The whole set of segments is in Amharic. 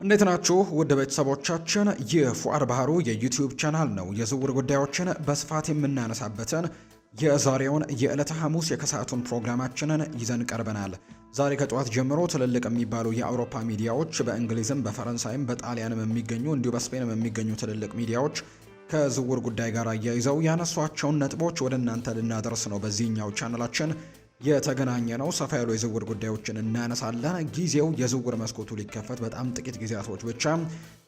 እንዴት ናችሁ ውድ ቤተሰቦቻችን? ይህ ፉአድ ባህሩ የዩቲዩብ ቻናል ነው። የዝውውር ጉዳዮችን በስፋት የምናነሳበትን የዛሬውን የዕለተ ሐሙስ የከሰዓቱን ፕሮግራማችንን ይዘን ቀርበናል። ዛሬ ከጠዋት ጀምሮ ትልልቅ የሚባሉ የአውሮፓ ሚዲያዎች በእንግሊዝም በፈረንሳይም በጣሊያንም የሚገኙ እንዲሁ በስፔንም የሚገኙ ትልልቅ ሚዲያዎች ከዝውውር ጉዳይ ጋር አያይዘው ያነሷቸውን ነጥቦች ወደ እናንተ ልናደርስ ነው በዚህኛው ቻናላችን የተገናኘ ነው። ሰፋ ያሉ የዝውውር ጉዳዮችን እናነሳለን። ጊዜው የዝውውር መስኮቱ ሊከፈት በጣም ጥቂት ጊዜያቶች ብቻ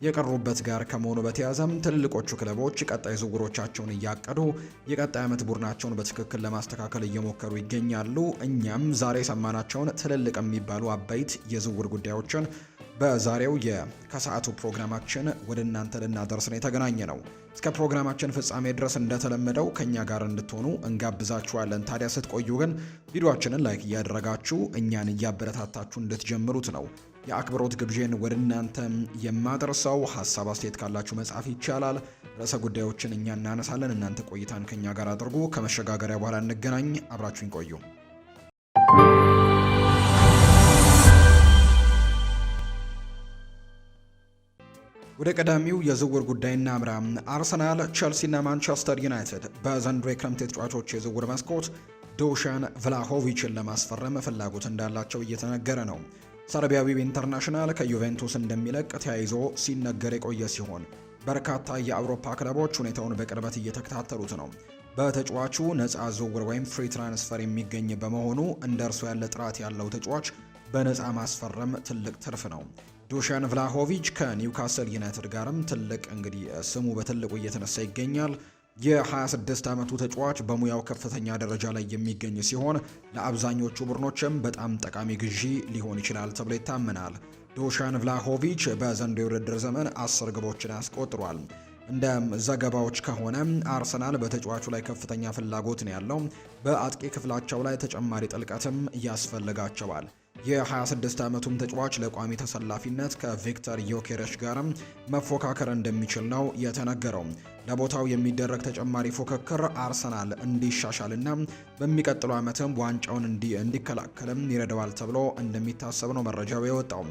የቀሩበት ጋር ከመሆኑ በተያያዘም ትልልቆቹ ክለቦች ቀጣይ ዝውውሮቻቸውን እያቀዱ የቀጣይ ዓመት ቡድናቸውን በትክክል ለማስተካከል እየሞከሩ ይገኛሉ። እኛም ዛሬ የሰማናቸውን ትልልቅ የሚባሉ አበይት የዝውውር ጉዳዮችን በዛሬው የከሰዓቱ ፕሮግራማችን ወደ እናንተ ልናደርስ ነው የተገናኘ ነው። እስከ ፕሮግራማችን ፍጻሜ ድረስ እንደተለመደው ከኛ ጋር እንድትሆኑ እንጋብዛችኋለን። ታዲያ ስትቆዩ ግን ቪዲዮአችንን ላይክ እያደረጋችሁ እኛን እያበረታታችሁ እንድትጀምሩት ነው የአክብሮት ግብዣን ወደ እናንተ የማደርሰው። ሀሳብ አስተያየት ካላችሁ መጻፍ ይቻላል። ርዕሰ ጉዳዮችን እኛ እናነሳለን። እናንተ ቆይታን ከኛ ጋር አድርጉ። ከመሸጋገሪያ በኋላ እንገናኝ። አብራችሁን ቆዩ። ወደ ቀዳሚው የዝውውር ጉዳይ እናምራ። አርሰናል፣ ቸልሲና ማንቸስተር ዩናይትድ በዘንድሮ የክረምት የተጫዋቾች የዝውውር መስኮት ዱሻን ቭላሆቪችን ለማስፈረም ፍላጎት እንዳላቸው እየተነገረ ነው። ሰርቢያዊው ኢንተርናሽናል ከዩቬንቱስ እንደሚለቅ ተያይዞ ሲነገር የቆየ ሲሆን በርካታ የአውሮፓ ክለቦች ሁኔታውን በቅርበት እየተከታተሉት ነው። በተጫዋቹ ነፃ ዝውውር ወይም ፍሪ ትራንስፈር የሚገኝ በመሆኑ እንደ እርሱ ያለ ጥራት ያለው ተጫዋች በነፃ ማስፈረም ትልቅ ትርፍ ነው። ዱሻን ቭላሆቪች ከኒውካስል ዩናይትድ ጋርም ትልቅ ስሙ በትልቁ እየተነሳ ይገኛል። የ26 ዓመቱ ተጫዋች በሙያው ከፍተኛ ደረጃ ላይ የሚገኝ ሲሆን ለአብዛኞቹ ቡድኖችም በጣም ጠቃሚ ግዢ ሊሆን ይችላል ተብሎ ይታመናል። ዱሻን ቭላሆቪች በዘንድሮው የውድድር ዘመን 10 ግቦችን አስቆጥሯል። እንደ ዘገባዎች ከሆነ አርሰናል በተጫዋቹ ላይ ከፍተኛ ፍላጎት ነው ያለው። በአጥቂ ክፍላቸው ላይ ተጨማሪ ጥልቀትም ያስፈልጋቸዋል። የ26 ዓመቱም ተጫዋች ለቋሚ ተሰላፊነት ከቪክተር ዮኬሬሽ ጋርም መፎካከር እንደሚችል ነው የተነገረው። ለቦታው የሚደረግ ተጨማሪ ፉክክር አርሰናል እንዲሻሻልና በሚቀጥለው ዓመትም ዋንጫውን እንዲከላከልም ይረዳዋል ተብሎ እንደሚታሰብ ነው መረጃው የወጣው።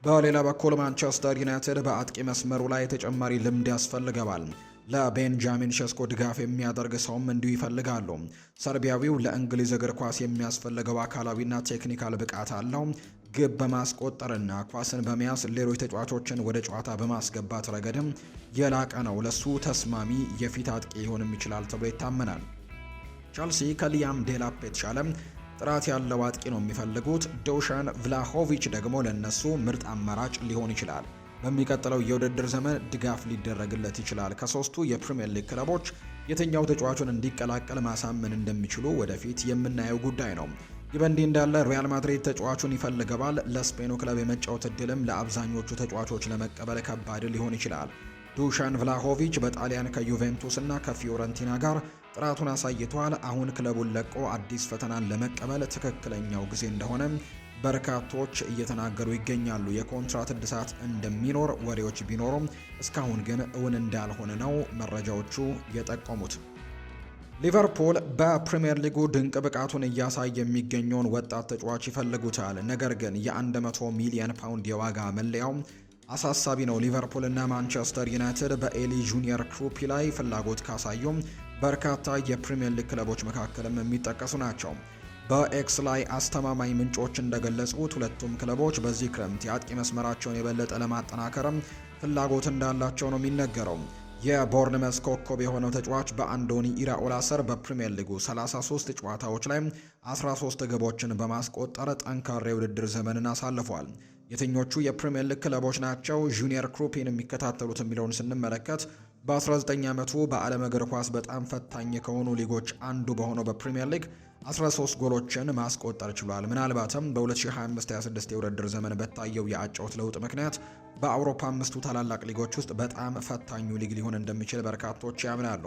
በሌላ በኩል ማንቸስተር ዩናይትድ በአጥቂ መስመሩ ላይ ተጨማሪ ልምድ ያስፈልገዋል። ለቤንጃሚን ሸስኮ ድጋፍ የሚያደርግ ሰውም እንዲሁ ይፈልጋሉ። ሰርቢያዊው ለእንግሊዝ እግር ኳስ የሚያስፈልገው አካላዊና ቴክኒካል ብቃት አለው። ግብ በማስቆጠርና ኳስን በመያዝ ሌሎች ተጫዋቾችን ወደ ጨዋታ በማስገባት ረገድም የላቀ ነው። ለሱ ተስማሚ የፊት አጥቂ ሊሆንም ይችላል ተብሎ ይታመናል። ቸልሲ ከሊያም ዴላፕ የተሻለ ጥራት ያለው አጥቂ ነው የሚፈልጉት። ዱሻን ቭላሆቪች ደግሞ ለነሱ ምርጥ አማራጭ ሊሆን ይችላል። በሚቀጥለው የውድድር ዘመን ድጋፍ ሊደረግለት ይችላል። ከሶስቱ የፕሪሚየር ሊግ ክለቦች የትኛው ተጫዋቹን እንዲቀላቀል ማሳመን እንደሚችሉ ወደፊት የምናየው ጉዳይ ነው። ይህ በእንዲህ እንዳለ ሪያል ማድሪድ ተጫዋቹን ይፈልገዋል። ለስፔኑ ክለብ የመጫወት እድልም ለአብዛኞቹ ተጫዋቾች ለመቀበል ከባድ ሊሆን ይችላል። ዱሻን ቭላሆቪች በጣሊያን ከዩቬንቱስ እና ከፊዮረንቲና ጋር ጥራቱን አሳይቷል። አሁን ክለቡን ለቆ አዲስ ፈተናን ለመቀበል ትክክለኛው ጊዜ እንደሆነ በርካቶች እየተናገሩ ይገኛሉ። የኮንትራት እድሳት እንደሚኖር ወሬዎች ቢኖሩም እስካሁን ግን እውን እንዳልሆነ ነው መረጃዎቹ የጠቆሙት። ሊቨርፑል በፕሪሚየር ሊጉ ድንቅ ብቃቱን እያሳየ የሚገኘውን ወጣት ተጫዋች ይፈልጉታል። ነገር ግን የ100 ሚሊዮን ፓውንድ የዋጋ መለያው አሳሳቢ ነው። ሊቨርፑል እና ማንቸስተር ዩናይትድ በኤሊ ጁኒየር ክሩፒ ላይ ፍላጎት ካሳዩም በርካታ የፕሪሚየር ሊግ ክለቦች መካከልም የሚጠቀሱ ናቸው። በኤክስ ላይ አስተማማኝ ምንጮች እንደገለጹት ሁለቱም ክለቦች በዚህ ክረምት የአጥቂ መስመራቸውን የበለጠ ለማጠናከርም ፍላጎት እንዳላቸው ነው የሚነገረው። የቦርንመስ ኮከብ የሆነው ተጫዋች በአንዶኒ ኢራኦላ ስር በፕሪሚየር ሊጉ 33 ጨዋታዎች ላይ 13 ግቦችን በማስቆጠር ጠንካራ የውድድር ዘመንን አሳልፏል። የትኞቹ የፕሪሚየር ሊግ ክለቦች ናቸው ጁኒየር ክሩፒን የሚከታተሉት የሚለውን ስንመለከት በ19 ዓመቱ በዓለም እግር ኳስ በጣም ፈታኝ ከሆኑ ሊጎች አንዱ በሆነው በፕሪሚየር ሊግ 13 ጎሎችን ማስቆጠር ችሏል። ምናልባትም በ2025-26 የውድድር ዘመን በታየው የአጨዋወት ለውጥ ምክንያት በአውሮፓ አምስቱ ታላላቅ ሊጎች ውስጥ በጣም ፈታኙ ሊግ ሊሆን እንደሚችል በርካቶች ያምናሉ።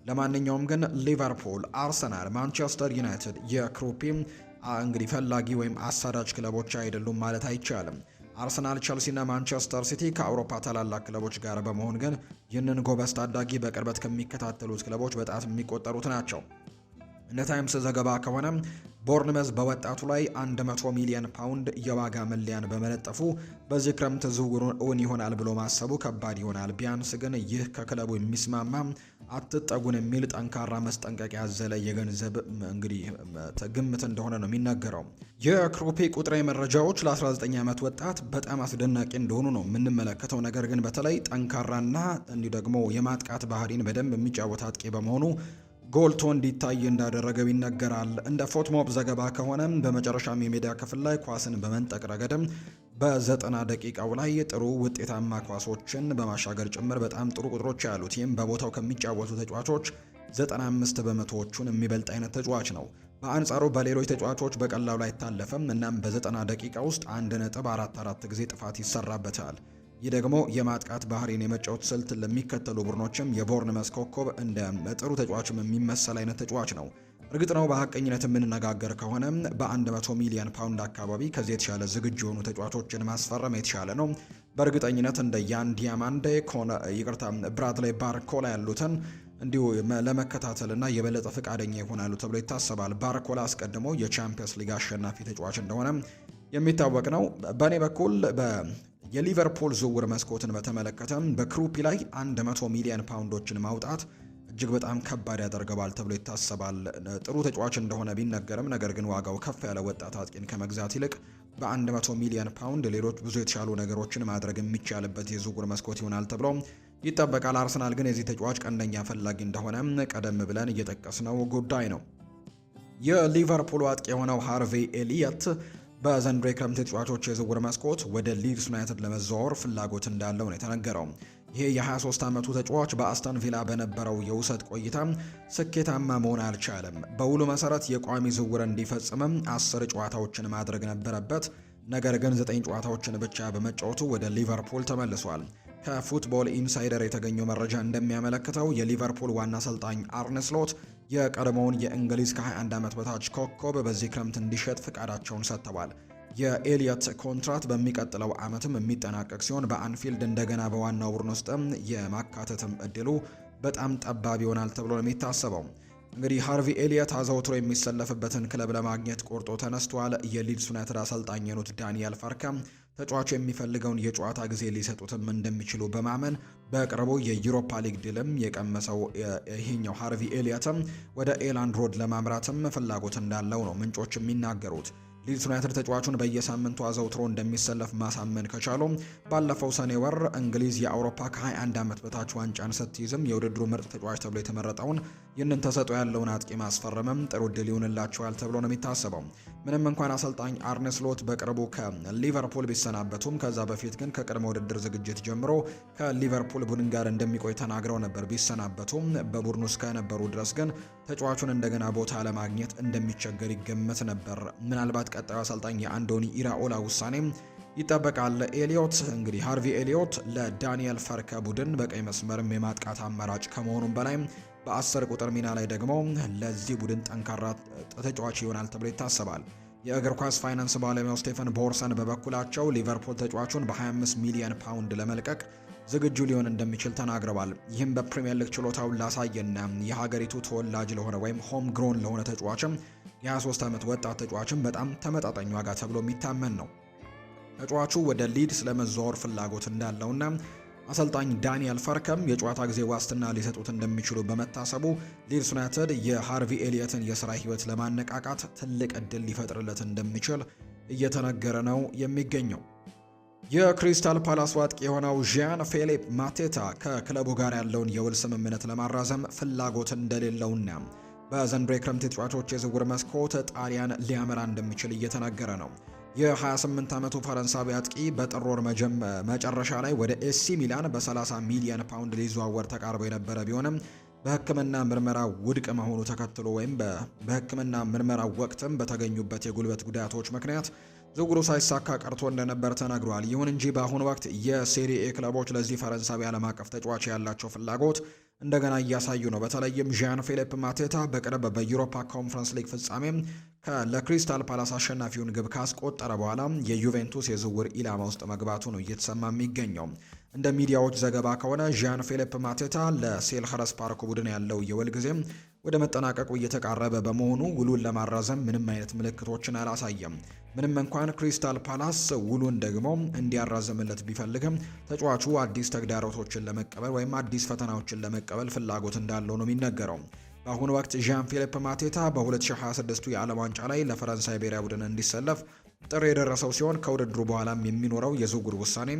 ለማንኛውም ግን ሊቨርፑል፣ አርሰናል፣ ማንቸስተር ዩናይትድ የክሩፒ እንግዲህ ፈላጊ ወይም አሳዳጅ ክለቦች አይደሉም ማለት አይቻልም። አርሰናል፣ ቸልሲ እና ማንቸስተር ሲቲ ከአውሮፓ ታላላቅ ክለቦች ጋር በመሆን ግን ይህንን ጎበዝ ታዳጊ በቅርበት ከሚከታተሉት ክለቦች በጣት የሚቆጠሩት ናቸው። እንደ ታይምስ ዘገባ ከሆነ ቦርንመዝ በወጣቱ ላይ 100 ሚሊዮን ፓውንድ የዋጋ መለያን በመለጠፉ በዚህ ክረምት ዝውውሩን እውን ይሆናል ብሎ ማሰቡ ከባድ ይሆናል። ቢያንስ ግን ይህ ከክለቡ የሚስማማ አትጠጉን የሚል ጠንካራ መስጠንቀቂያ ያዘለ የገንዘብ እንግዲህ ግምት እንደሆነ ነው የሚነገረው። የክሮፔ ቁጥራዊ መረጃዎች ለ19 ዓመት ወጣት በጣም አስደናቂ እንደሆኑ ነው የምንመለከተው። ነገር ግን በተለይ ጠንካራና እንዲሁ ደግሞ የማጥቃት ባህሪን በደንብ የሚጫወት አጥቂ በመሆኑ ጎልቶ እንዲታይ እንዳደረገው ይነገራል። እንደ ፎትሞብ ዘገባ ከሆነ በመጨረሻም የሜዳ ክፍል ላይ ኳስን በመንጠቅ ረገድም በ90 ደቂቃው ላይ ጥሩ ውጤታማ ኳሶችን በማሻገር ጭምር በጣም ጥሩ ቁጥሮች ያሉት፣ ይህም በቦታው ከሚጫወቱ ተጫዋቾች 95 በመቶዎቹን የሚበልጥ አይነት ተጫዋች ነው። በአንጻሩ በሌሎች ተጫዋቾች በቀላሉ አይታለፍም። እናም በ90 ደቂቃ ውስጥ 1.44 ጊዜ ጥፋት ይሰራበታል። ይህ ደግሞ የማጥቃት ባህሪን የመጫወት ስልት ለሚከተሉ ቡድኖችም የቦርንመዝ ኮከብ እንደ ጥሩ ተጫዋችም የሚመሰል አይነት ተጫዋች ነው። እርግጥ ነው በሀቀኝነት የምንነጋገር ከሆነ በ100 ሚሊዮን ፓውንድ አካባቢ ከዚህ የተሻለ ዝግጁ የሆኑ ተጫዋቾችን ማስፈረም የተሻለ ነው። በእርግጠኝነት እንደ ያን ዲያማንዴ ብራድሌይ ባርኮላ ያሉትን እንዲሁ ለመከታተልና የበለጠ ፈቃደኛ ይሆናሉ ተብሎ ይታሰባል። ባርኮላ አስቀድሞ የቻምፒየንስ ሊግ አሸናፊ ተጫዋች እንደሆነ የሚታወቅ ነው። በእኔ በኩል የሊቨርፑል ዝውውር መስኮትን በተመለከተም በክሩፒ ላይ 100 ሚሊዮን ፓውንዶችን ማውጣት እጅግ በጣም ከባድ ያደርገዋል ተብሎ ይታሰባል። ጥሩ ተጫዋች እንደሆነ ቢነገርም ነገር ግን ዋጋው ከፍ ያለ ወጣት አጥቂን ከመግዛት ይልቅ በ100 ሚሊዮን ፓውንድ ሌሎች ብዙ የተሻሉ ነገሮችን ማድረግ የሚቻልበት የዝውውር መስኮት ይሆናል ተብሎ ይጠበቃል። አርሰናል ግን የዚህ ተጫዋች ቀንደኛ ፈላጊ እንደሆነ ቀደም ብለን እየጠቀስነው ጉዳይ ነው። የሊቨርፑል አጥቂ የሆነው ሃርቬ ኤሊየት በዘንድሮ የክረምት ተጫዋቾች የዝውውር መስኮት ወደ ሊድስ ዩናይትድ ለመዘዋወር ፍላጎት እንዳለው ነው የተነገረው። ይሄ የ23 ዓመቱ ተጫዋች በአስተን ቪላ በነበረው የውሰት ቆይታ ስኬታማ መሆን አልቻለም። በውሉ መሰረት የቋሚ ዝውውር እንዲፈጽምም 10 ጨዋታዎችን ማድረግ ነበረበት። ነገር ግን 9 ጨዋታዎችን ብቻ በመጫወቱ ወደ ሊቨርፑል ተመልሷል። ከፉትቦል ኢንሳይደር የተገኘው መረጃ እንደሚያመለክተው የሊቨርፑል ዋና አሰልጣኝ አርነ ስሎት የቀድሞውን የእንግሊዝ ከ21 ዓመት በታች ኮከብ በዚህ ክረምት እንዲሸጥ ፍቃዳቸውን ሰጥተዋል። የኤሊየት ኮንትራት በሚቀጥለው ዓመትም የሚጠናቀቅ ሲሆን በአንፊልድ እንደገና በዋናው ቡድን ውስጥም የማካተትም እድሉ በጣም ጠባብ ይሆናል ተብሎ ነው የሚታሰበው። እንግዲህ ሃርቪ ኤሊየት አዘውትሮ የሚሰለፍበትን ክለብ ለማግኘት ቆርጦ ተነስቷል። የሊድስ ዩናይትድ አሰልጣኝ የሆኑት ዳንኤል ፈርከም ተጫዋቹ የሚፈልገውን የጨዋታ ጊዜ ሊሰጡትም እንደሚችሉ በማመን በቅርቡ የዩሮፓ ሊግ ድልም የቀመሰው ይሄኛው ሃርቪ ኤሊየትም ወደ ኤላንድ ሮድ ለማምራትም ፍላጎት እንዳለው ነው ምንጮች የሚናገሩት። ሊድስ ዩናይትድ ተጫዋቹን በየሳምንቱ አዘውትሮ እንደሚሰለፍ ማሳመን ከቻሉ ባለፈው ሰኔ ወር እንግሊዝ የአውሮፓ ከ21 ዓመት በታች ዋንጫን ስትይዝም የውድድሩ ምርጥ ተጫዋች ተብሎ የተመረጠውን ይህንን ተሰጥኦ ያለውን አጥቂ ማስፈረምም ጥሩ ድል ይሆንላቸዋል ተብሎ ነው የሚታሰበው። ምንም እንኳን አሰልጣኝ አርነ ስሎት በቅርቡ ከሊቨርፑል ቢሰናበቱም ከዛ በፊት ግን ከቅድመ ውድድር ዝግጅት ጀምሮ ከሊቨርፑል ቡድን ጋር እንደሚቆይ ተናግረው ነበር። ቢሰናበቱም በቡድኑ ውስጥ ከነበሩ ድረስ ግን ተጫዋቹን እንደገና ቦታ ለማግኘት እንደሚቸገር ይገመት ነበር። ምናልባት ቀጣዩ አሰልጣኝ የአንዶኒ ኢራኦላ ውሳኔ ይጠበቃል። ኤሊዮት እንግዲህ ሃርቪ ኤሊዮት ለዳንኤል ፈርከ ቡድን በቀይ መስመርም የማጥቃት አማራጭ ከመሆኑም በላይ በ10 ቁጥር ሚና ላይ ደግሞ ለዚህ ቡድን ጠንካራ ተጫዋች ይሆናል ተብሎ ይታሰባል። የእግር ኳስ ፋይናንስ ባለሙያው ስቴፈን ቦርሰን በበኩላቸው ሊቨርፑል ተጫዋቹን በ25 ሚሊዮን ፓውንድ ለመልቀቅ ዝግጁ ሊሆን እንደሚችል ተናግረዋል። ይህም በፕሪሚየር ሊግ ችሎታውን ላሳየና የሀገሪቱ ተወላጅ ለሆነ ወይም ሆም ግሮን ለሆነ ተጫዋችም የ23 ዓመት ወጣት ተጫዋችም በጣም ተመጣጣኝ ዋጋ ተብሎ የሚታመን ነው። ተጫዋቹ ወደ ሊድስ ለመዘዋወር ፍላጎት እንዳለውና አሰልጣኝ ዳንኤል ፈርከም የጨዋታ ጊዜ ዋስትና ሊሰጡት እንደሚችሉ በመታሰቡ ሊድስ ዩናይትድ የሃርቪ ኤሊየትን የሥራ ሕይወት ለማነቃቃት ትልቅ ዕድል ሊፈጥርለት እንደሚችል እየተነገረ ነው የሚገኘው። የክሪስታል ፓላስ አጥቂ የሆነው ዣን ፊሊፕ ማቴታ ከክለቡ ጋር ያለውን የውል ስምምነት ለማራዘም ፍላጎት እንደሌለውና በዘንድሮ የክረምት ተጫዋቾች የዝውውር መስኮት ጣሊያን ሊያመራ እንደሚችል እየተነገረ ነው። የ28 ዓመቱ ፈረንሳዊ አጥቂ በጥር ወር መጨረሻ ላይ ወደ ኤሲ ሚላን በ30 ሚሊዮን ፓውንድ ሊዘዋወር ተቃርቦ የነበረ ቢሆንም በሕክምና ምርመራ ውድቅ መሆኑ ተከትሎ ወይም በሕክምና ምርመራ ወቅትም በተገኙበት የጉልበት ጉዳቶች ምክንያት ዝውውሩ ሳይሳካ ቀርቶ እንደነበር ተነግሯል። ይሁን እንጂ በአሁኑ ወቅት የሴሪኤ ክለቦች ለዚህ ፈረንሳዊ ዓለም አቀፍ ተጫዋች ያላቸው ፍላጎት እንደገና እያሳዩ ነው። በተለይም ዣን ፊሊፕ ማቴታ በቅርብ በዩሮፓ ኮንፈረንስ ሊግ ፍጻሜ ለክሪስታል ፓላስ አሸናፊውን ግብ ካስቆጠረ በኋላ የዩቬንቱስ የዝውውር ኢላማ ውስጥ መግባቱ ነው እየተሰማ የሚገኘው። እንደ ሚዲያዎች ዘገባ ከሆነ ዣን ፊሊፕ ማቴታ ለሴልኸርስት ፓርክ ቡድን ያለው የውል ጊዜ ወደ መጠናቀቁ እየተቃረበ በመሆኑ ውሉን ለማራዘም ምንም አይነት ምልክቶችን አላሳየም። ምንም እንኳን ክሪስታል ፓላስ ውሉን ደግሞ እንዲያራዘምለት ቢፈልግም ተጫዋቹ አዲስ ተግዳሮቶችን ለመቀበል ወይም አዲስ ፈተናዎችን ለመቀበል ፍላጎት እንዳለው ነው የሚነገረው። በአሁኑ ወቅት ዣን ፊሊፕ ማቴታ በ2026 የዓለም ዋንጫ ላይ ለፈረንሳይ ብሔራዊ ቡድን እንዲሰለፍ ጥሪ የደረሰው ሲሆን ከውድድሩ በኋላም የሚኖረው የዝውውር ውሳኔ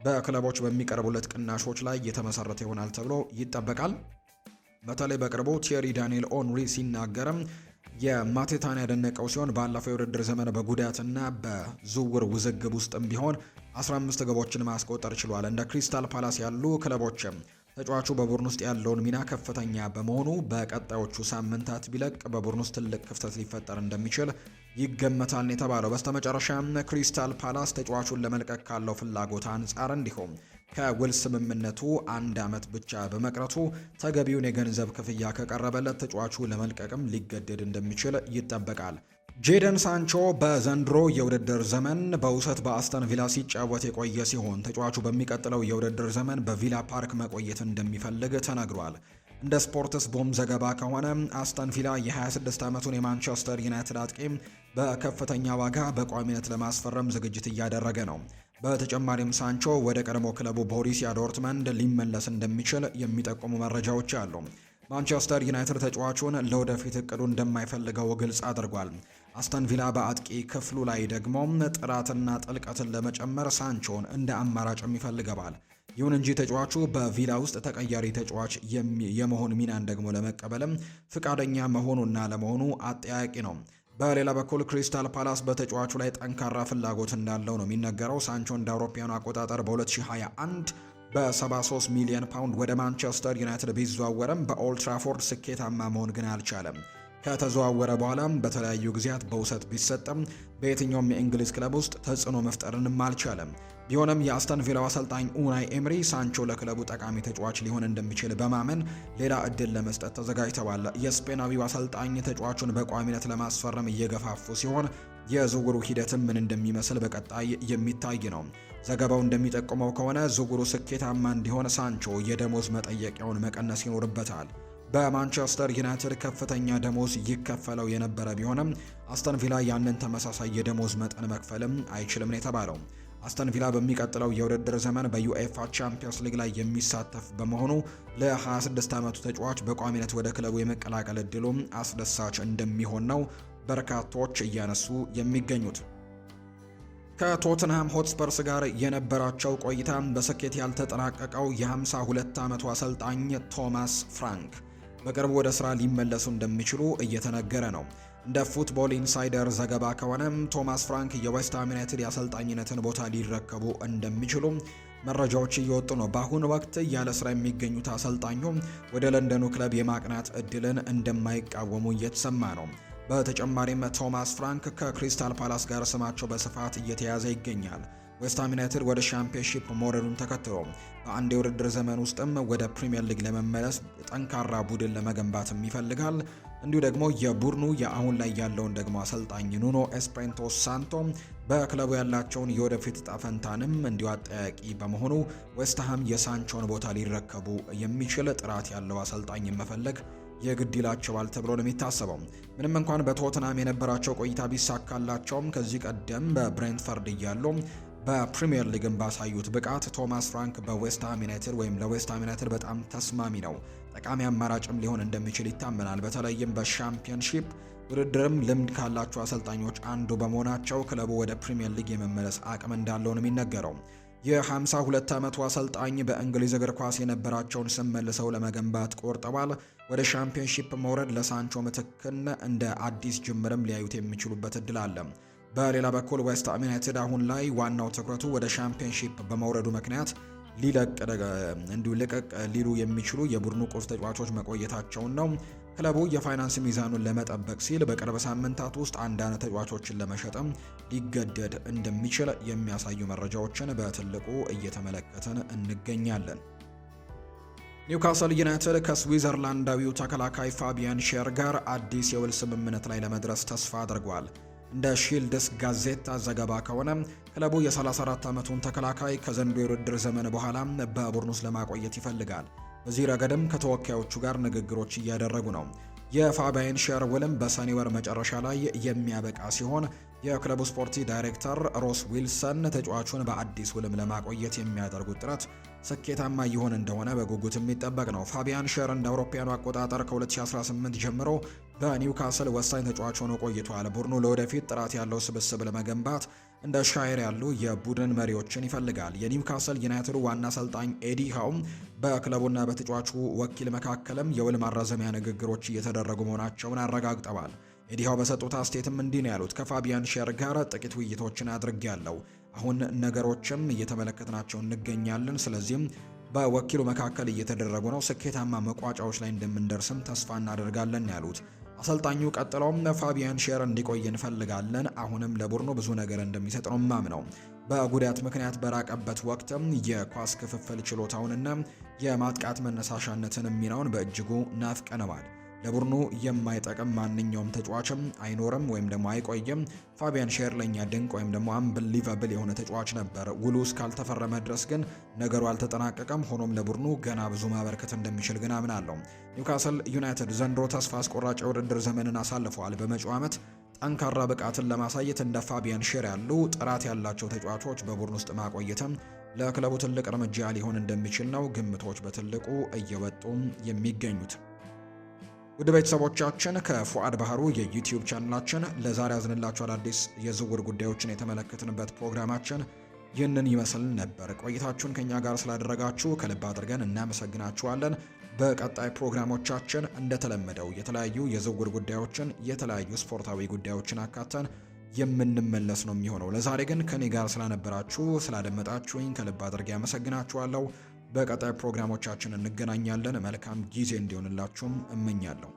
በክለቦች በሚቀርቡለት ቅናሾች ላይ የተመሰረተ ይሆናል ተብሎ ይጠበቃል። በተለይ በቅርቡ ቲየሪ ዳንኤል ኦንሪ ሲናገርም የማቴታን ያደነቀው ሲሆን ባለፈው የውድድር ዘመን በጉዳትና በዝውውር ውዝግብ ውስጥም ቢሆን 15 ግቦችን ማስቆጠር ችሏል። እንደ ክሪስታል ፓላስ ያሉ ክለቦችም ተጫዋቹ በቡድን ውስጥ ያለውን ሚና ከፍተኛ በመሆኑ በቀጣዮቹ ሳምንታት ቢለቅ በቡድን ውስጥ ትልቅ ክፍተት ሊፈጠር እንደሚችል ይገመታል የተባለው። በስተመጨረሻም ክሪስታል ፓላስ ተጫዋቹን ለመልቀቅ ካለው ፍላጎት አንጻር እንዲሁም ከውል ስምምነቱ 1 ዓመት ብቻ በመቅረቱ ተገቢውን የገንዘብ ክፍያ ከቀረበለት ተጫዋቹ ለመልቀቅም ሊገደድ እንደሚችል ይጠበቃል። ጄደን ሳንቾ በዘንድሮ የውድድር ዘመን በውሰት በአስተን ቪላ ሲጫወት የቆየ ሲሆን ተጫዋቹ በሚቀጥለው የውድድር ዘመን በቪላ ፓርክ መቆየት እንደሚፈልግ ተነግሯል። እንደ ስፖርትስ ቦም ዘገባ ከሆነ አስተን ቪላ የ26 ዓመቱን የማንቸስተር ዩናይትድ አጥቂ በከፍተኛ ዋጋ በቋሚነት ለማስፈረም ዝግጅት እያደረገ ነው። በተጨማሪም ሳንቾ ወደ ቀድሞ ክለቡ ቦሩሲያ ዶርትመንድ ሊመለስ እንደሚችል የሚጠቁሙ መረጃዎች አሉ። ማንቸስተር ዩናይትድ ተጫዋቹን ለወደፊት እቅዱ እንደማይፈልገው ግልጽ አድርጓል። አስተን ቪላ በአጥቂ ክፍሉ ላይ ደግሞ ጥራትና ጥልቀትን ለመጨመር ሳንቾን እንደ አማራጭም ይፈልገዋል። ይሁን እንጂ ተጫዋቹ በቪላ ውስጥ ተቀያሪ ተጫዋች የመሆን ሚናን ደግሞ ለመቀበልም ፍቃደኛ መሆኑና ለመሆኑ አጠያቂ ነው። በሌላ በኩል ክሪስታል ፓላስ በተጫዋቹ ላይ ጠንካራ ፍላጎት እንዳለው ነው የሚነገረው። ሳንቾ እንደ አውሮፓውያኑ አቆጣጠር በ2021 በ73 ሚሊዮን ፓውንድ ወደ ማንቸስተር ዩናይትድ ቢዘዋወርም በኦልትራፎርድ ስኬታማ መሆን ግን አልቻለም። ከተዘዋወረ በኋላም በተለያዩ ጊዜያት በውሰት ቢሰጥም በየትኛውም የእንግሊዝ ክለብ ውስጥ ተጽዕኖ መፍጠርንም አልቻለም። ቢሆንም የአስተን ቪላው አሰልጣኝ ኡናይ ኤምሪ ሳንቾ ለክለቡ ጠቃሚ ተጫዋች ሊሆን እንደሚችል በማመን ሌላ እድል ለመስጠት ተዘጋጅተዋል። የስፔናዊው አሰልጣኝ ተጫዋቹን በቋሚነት ለማስፈረም እየገፋፉ ሲሆን የዝውውሩ ሂደትም ምን እንደሚመስል በቀጣይ የሚታይ ነው። ዘገባው እንደሚጠቁመው ከሆነ ዝውውሩ ስኬታማ እንዲሆን ሳንቾ የደሞዝ መጠየቂያውን መቀነስ ይኖርበታል። በማንቸስተር ዩናይትድ ከፍተኛ ደሞዝ ይከፈለው የነበረ ቢሆንም አስተን ቪላ ያንን ተመሳሳይ የደሞዝ መጠን መክፈልም አይችልም ነው የተባለው። አስተን ቪላ በሚቀጥለው የውድድር ዘመን በዩኤፋ ቻምፒየንስ ሊግ ላይ የሚሳተፍ በመሆኑ ለ26 ዓመቱ ተጫዋች በቋሚነት ወደ ክለቡ የመቀላቀል እድሉ አስደሳች እንደሚሆን ነው በርካቶች እያነሱ የሚገኙት። ከቶትንሃም ሆትስፐርስ ጋር የነበራቸው ቆይታ በስኬት ያልተጠናቀቀው የ52 ዓመቱ አሰልጣኝ ቶማስ ፍራንክ በቅርቡ ወደ ስራ ሊመለሱ እንደሚችሉ እየተነገረ ነው። እንደ ፉትቦል ኢንሳይደር ዘገባ ከሆነም ቶማስ ፍራንክ የዌስትሃም ዩናይትድ የአሰልጣኝነትን ቦታ ሊረከቡ እንደሚችሉ መረጃዎች እየወጡ ነው። በአሁኑ ወቅት ያለ ስራ የሚገኙት አሰልጣኙ ወደ ለንደኑ ክለብ የማቅናት እድልን እንደማይቃወሙ እየተሰማ ነው። በተጨማሪም ቶማስ ፍራንክ ከክሪስታል ፓላስ ጋር ስማቸው በስፋት እየተያዘ ይገኛል። ዌስትሃም ዩናይትድ ወደ ሻምፒዮንሺፕ መውረዱን ተከትሎ በአንድ የውድድር ዘመን ውስጥም ወደ ፕሪሚየር ሊግ ለመመለስ ጠንካራ ቡድን ለመገንባትም ይፈልጋል። እንዲሁ ደግሞ የቡድኑ የአሁን ላይ ያለውን ደግሞ አሰልጣኝ ኑኖ ኤስፕሬንቶ ሳንቶ በክለቡ ያላቸውን የወደፊት ዕጣ ፈንታንም እንዲሁ አጠያቂ በመሆኑ ዌስትሃም የሳንቾን ቦታ ሊረከቡ የሚችል ጥራት ያለው አሰልጣኝ መፈለግ የግድ ይላቸዋል ተብሎ ነው የሚታሰበው። ምንም እንኳን በቶትናም የነበራቸው ቆይታ ቢሳካላቸውም ከዚህ ቀደም በብሬንትፈርድ እያሉ በፕሪሚየር ሊግን ባሳዩት ብቃት ቶማስ ፍራንክ በዌስትሃም ዩናይትድ ወይም ለዌስትሃም ዩናይትድ በጣም ተስማሚ ነው፣ ጠቃሚ አማራጭም ሊሆን እንደሚችል ይታመናል። በተለይም በሻምፒዮንሺፕ ውድድርም ልምድ ካላቸው አሰልጣኞች አንዱ በመሆናቸው ክለቡ ወደ ፕሪሚየር ሊግ የመመለስ አቅም እንዳለው ነው የሚነገረው። የ52 ዓመቱ አሰልጣኝ በእንግሊዝ እግር ኳስ የነበራቸውን ስም መልሰው ለመገንባት ቆርጠዋል። ወደ ሻምፒዮንሺፕ መውረድ ለሳንቾ ምትክን እንደ አዲስ ጅምርም ሊያዩት የሚችሉበት እድል አለ። በሌላ በኩል ዌስትሃም ዩናይትድ አሁን ላይ ዋናው ትኩረቱ ወደ ሻምፒዮንሺፕ በመውረዱ ምክንያት ልቀቅ ሊሉ የሚችሉ የቡድኑ ቁልፍ ተጫዋቾች መቆየታቸውን ነው። ክለቡ የፋይናንስ ሚዛኑን ለመጠበቅ ሲል በቅርብ ሳምንታት ውስጥ አንዳንድ ተጫዋቾችን ለመሸጥም ሊገደድ እንደሚችል የሚያሳዩ መረጃዎችን በትልቁ እየተመለከትን እንገኛለን። ኒውካስል ዩናይትድ ከስዊዘርላንዳዊው ተከላካይ ፋቢያን ሼር ጋር አዲስ የውል ስምምነት ላይ ለመድረስ ተስፋ አድርጓል። እንደ ሺልድስ ጋዜጣ ዘገባ ከሆነ ክለቡ የ34 ዓመቱን ተከላካይ ከዘንድሮው የውድድር ዘመን በኋላ በቡድኑ ውስጥ ለማቆየት ይፈልጋል። በዚህ ረገድም ከተወካዮቹ ጋር ንግግሮች እያደረጉ ነው። የፋቢያን ሼር ውልም በሰኔ ወር መጨረሻ ላይ የሚያበቃ ሲሆን የክለቡ ስፖርቲቭ ዳይሬክተር ሮስ ዊልሰን ተጫዋቹን በአዲስ ውልም ለማቆየት የሚያደርጉት ጥረት ስኬታማ ይሆን እንደሆነ በጉጉት የሚጠበቅ ነው። ፋቢያን ሼር እንደ አውሮፓውያኑ አቆጣጠር ከ2018 ጀምሮ በኒውካስል ወሳኝ ተጫዋች ሆኖ ቆይቷል። ቡድኑ ለወደፊት ጥራት ያለው ስብስብ ለመገንባት እንደ ሻየር ያሉ የቡድን መሪዎችን ይፈልጋል። የኒውካስል ዩናይትድ ዋና አሰልጣኝ ኤዲ ሃው በክለቡና በተጫዋቹ ወኪል መካከልም የውል ማራዘሚያ ንግግሮች እየተደረጉ መሆናቸውን አረጋግጠዋል። ኤዲ ሃው በሰጡት አስተያየትም እንዲህ ነው ያሉት። ከፋቢያን ሼር ጋር ጥቂት ውይይቶችን አድርጌያለሁ። አሁን ነገሮችም እየተመለከትናቸው እንገኛለን። ስለዚህም በወኪሉ መካከል እየተደረጉ ነው። ስኬታማ መቋጫዎች ላይ እንደምንደርስም ተስፋ እናደርጋለን ያሉት አሰልጣኙ ቀጥለውም ፋቢያን ሼር እንዲቆይ እንፈልጋለን። አሁንም ለቡድኑ ብዙ ነገር እንደሚሰጥ ነው ማምነው። በጉዳት ምክንያት በራቀበት ወቅትም የኳስ ክፍፍል ችሎታውንና የማጥቃት መነሳሻነትን ሚናውን በእጅጉ ናፍቀነዋል። ለቡድኑ የማይጠቅም ማንኛውም ተጫዋችም አይኖርም ወይም ደግሞ አይቆይም። ፋቢያን ሼር ለኛ ድንቅ ወይም ደግሞ አንብሊቨብል የሆነ ተጫዋች ነበር። ውሉ እስካልተፈረመ ድረስ ግን ነገሩ አልተጠናቀቀም። ሆኖም ለቡድኑ ገና ብዙ ማበርከት እንደሚችል ግን አምናለሁ። ኒውካስል ዩናይትድ ዘንድሮ ተስፋ አስቆራጭ የውድድር ዘመንን አሳልፈዋል። በመጪው ዓመት ጠንካራ ብቃትን ለማሳየት እንደ ፋቢያን ሼር ያሉ ጥራት ያላቸው ተጫዋቾች በቡድን ውስጥ ማቆየትም ለክለቡ ትልቅ እርምጃ ሊሆን እንደሚችል ነው ግምቶች በትልቁ እየወጡ የሚገኙት። ውድ ቤተሰቦቻችን ከፉአድ ባህሩ የዩቲዩብ ቻናላችን ለዛሬ ያዝንላችሁ አዳዲስ የዝውውር ጉዳዮችን የተመለከትንበት ፕሮግራማችን ይህንን ይመስል ነበር። ቆይታችሁን ከኛ ጋር ስላደረጋችሁ ከልብ አድርገን እናመሰግናችኋለን። በቀጣይ ፕሮግራሞቻችን እንደተለመደው የተለያዩ የዝውውር ጉዳዮችን፣ የተለያዩ ስፖርታዊ ጉዳዮችን አካተን የምንመለስ ነው የሚሆነው። ለዛሬ ግን ከኔ ጋር ስላነበራችሁ ስላደመጣችሁኝ ከልብ አድርጌ ያመሰግናችኋለሁ። በቀጣይ ፕሮግራሞቻችን እንገናኛለን። መልካም ጊዜ እንዲሆንላችሁም እመኛለሁ።